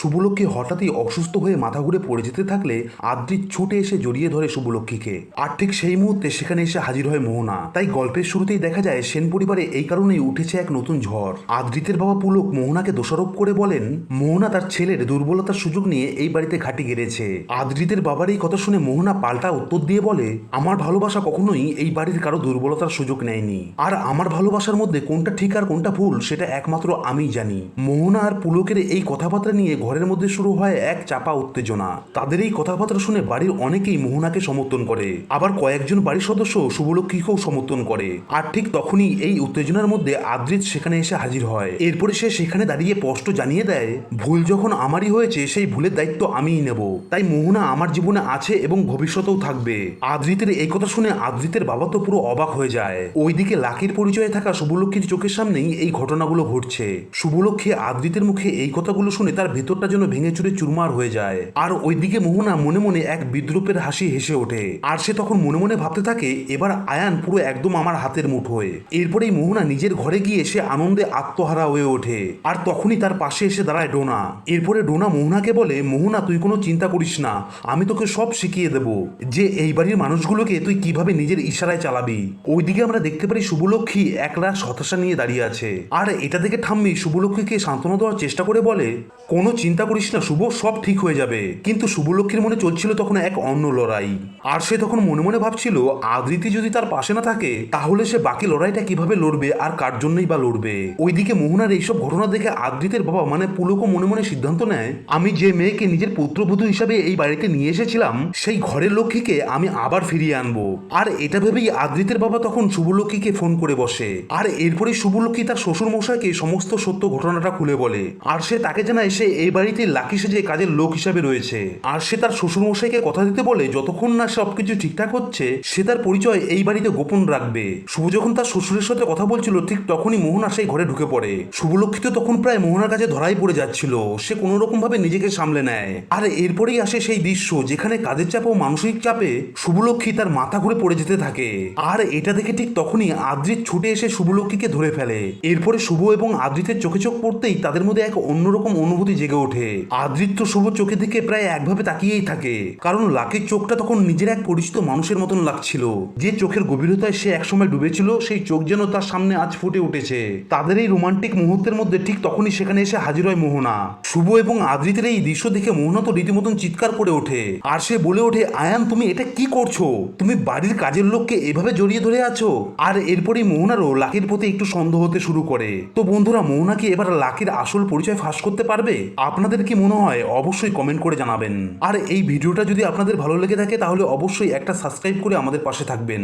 শুভলক্ষ্মী হঠাৎই অসুস্থ হয়ে মাথা ঘুরে পড়ে যেতে থাকলে আদ্রিত ছুটে এসে জড়িয়ে ধরে শুভলক্ষ্মীকে। আর ঠিক সেই মুহূর্তে সেখানে এসে হাজির হয় মোহনা। তাই গল্পের শুরুতেই দেখা যায় সেন পরিবারে এই কারণেই উঠেছে এক নতুন ঝড়। আদ্রিতের বাবা পুলক মোহনাকে দোষারোপ করে বলেন মোহনা তার ছেলের দুর্বলতার সুযোগ নিয়ে এই বাড়িতে ঘাঁটি গেড়েছে। আদ্রিতের বাবার এই কথা শুনে মোহনা পাল্টা উত্তর দিয়ে বলে, আমার ভালোবাসা কখনোই এই বাড়ির কারো দুর্বলতার সুযোগ নেয়নি। আর আমার ভালোবাসার মধ্যে কোনটা ঠিক আর কোনটা ভুল সেটা একমাত্র আমিই জানি। মোহনা আর পুলকের এই কথাবার্তা নিয়ে ঘরের মধ্যে শুরু হয় এক চাপা উত্তেজনা। তাদের এই কথাবার্তা শুনে বাড়ির অনেকেই মোহনাকে সমর্থন করে, আবার কয়েকজন বাড়ির সদস্য শুভলক্ষ্মীকেও সমর্থন করে। আর ঠিক তখনই এই উত্তেজনার মধ্যে আদ্রিত সেখানে এসে হাজির হয়। এরপরে সে সেখানে দাঁড়িয়ে স্পষ্ট জানিয়ে দেয়, ভুল যখন আমারই হয়েছে সেই ভুলের দায়িত্ব আমিই নেব। তাই মোহনা আমার জীবনে আছে এবং ভবিষ্যতেও থাকবে। আদ্রিতের এই কথা শুনে আদ্রিতের বাবা তো পুরো অবাক হয়ে যায়। ওইদিকে লাকির পরিচয়ে থাকা শুভলক্ষ্মীর চোখের সামনেই এই ঘটনাগুলো ঘটছে। শুভলক্ষ্মী আদ্রিতের মুখে এই কথাগুলো শুনে তার ভেতরটা যেন ভেঙে চুরে চুরমার হয়ে যায়। আর ওইদিকে মোহনা মনে মনে এক বিদ্রুপের হাসি হেসে ওঠে। আর সে তখন মনে মনে ভাবতে থাকে, এবার আয়ান পুরো একদম আমার হাতের মুঠোয়। এরপরেই মোহনা নিজের ঘরে গিয়ে সে আনন্দে আত্মহারা হয়ে ওঠে। আর তখনই তার পাশে এসে দাঁড়ায় ডোনা। এরপরে ডোনা মোহনাকে বলে, মোহনা তুই কোনো চিন্তা করিস না, আমি তোকে সব শিখিয়ে দেব যে এই বাড়ির মানুষগুলোকে তুই কিভাবে নিজের ইশারায় চালাবি। ওইদিকে আমরা দেখতে পারি শুভলক্ষ্মী একরাশ হতাশা নিয়ে দাঁড়িয়ে আছে। আর এটা দেখে ঠাম্মি শুভলক্ষ্মীকে সান্ত্বনা দেওয়ার চেষ্টা করে বলে, কোনো চিন্তা করিস না শুভ, সব ঠিক হয়ে যাবে। কিন্তু শুভলক্ষ্মীর মনে চলছিল তখন এক অন্য লড়াই। আর সে তখন মনে মনে ভাবছিল, আদ্রিতি যদি তার পাশে না থাকে তাহলে সে বাকি লড়াইটা কিভাবে লড়বে আর কার জন্যই বা লড়বে। ওইদিকে মোহনার এইসব ঘটনা দেখে আদ্রিতের বাবা মানে পুলকও মনে মনে সিদ্ধান্ত নেয়, আমি যে মেয়েকে নিজের পুত্রবধূ হিসাবে এই বাড়িতে নিয়ে এসেছিলাম সেই ঘরের লক্ষ্মীকে আমি আবার ফিরিয়ে আনবো। আর এটা ভেবেই আদ্রিতের বাবা তখন শুভলক্ষ্মীকে ফোন করে বসে। আর এরপরে শুভলক্ষ্মী তার শ্বশুর মশাইকে সমস্ত সত্য ঘটনাটা খুলে বলে। আর সে তাকে জানায় সে এই বাড়িতে লাকি সেজে কাজের লোক হিসাবে রয়েছে। আর সে তার শ্বশুর মশাইকে কথা দিতে বলে যতক্ষণ না সবকিছু ঠিকঠাক হচ্ছে সে তার পরিচয় এই বাড়িতে গোপন রাখবে। শুভ যখন তার শ্বশুরের সাথে কথা বলছিল ঠিক তখনই মোহনা সেই ঘরে ঢুকে পড়ে। শুভলক্ষ্মী তো তখন প্রায় মোহনার কাছে ধরাই পড়ে যাচ্ছিল। সে কোনো রকম ভাবে নিজেকে সামলে নেয়। আর এরপরেই আসে সেই দৃশ্য যেখানে কাজের চাপ ও মানসিক চাপে শুভলক্ষ্মী তার মাথা ঘুরে পড়ে যেতে থাকে। আর এটা দেখে ঠিক তখনই আদ্রিত ছুটে এসে শুভলক্ষ্মীকে ধরে ফেলে। এরপরে শুভ এবং আদ্রিতের চোখে চোখ পড়তেই তাদের মধ্যে এক অন্যরকম অনুভূতি জেগে ওঠে। আদ্রিত তো শুভ চোখের দিকে প্রায় একভাবে তাকিয়েই থাকে, কারণ লাকির চোখটা তখন নিজের এক পরিচিত মানুষের মতন লাগছিল। যে চোখের গভীরতায় সে একসময় ডুবেছিল সেই চোখ যেন তার সামনে আজ ফুটে উঠেছে। তাদের এই রোমান্টিক মুহূর্তের মধ্যে ঠিক তখনই সেখানে এসে হাজির হয় মোহনা। শুভ এবং আদ্রিতের এই দৃশ্য দেখে মোহনা তো রীতিমতন চিৎকার করে ওঠে। আর সে বলে ওঠে, আয়ান তুমি এটা কি করছো? তুমি বাড়ির কাজের লোককে এভাবে জড়িয়ে ধরে আছো। আর এরপরেই মোহনারও লাকির প্রতি একটু সন্দেহ হতে শুরু করে। তো বন্ধুরা, মোহনা কি এবার লাকির আসল পরিচয় ফাঁস করতে পারবে? আপনাদের কি মনে হয় অবশ্যই কমেন্ট করে জানাবেন। আর এই ভিডিওটা যদি আপনাদের ভালো লেগে থাকে তাহলে অবশ্যই একটা সাবস্ক্রাইব করে আমাদের পাশে থাকবেন।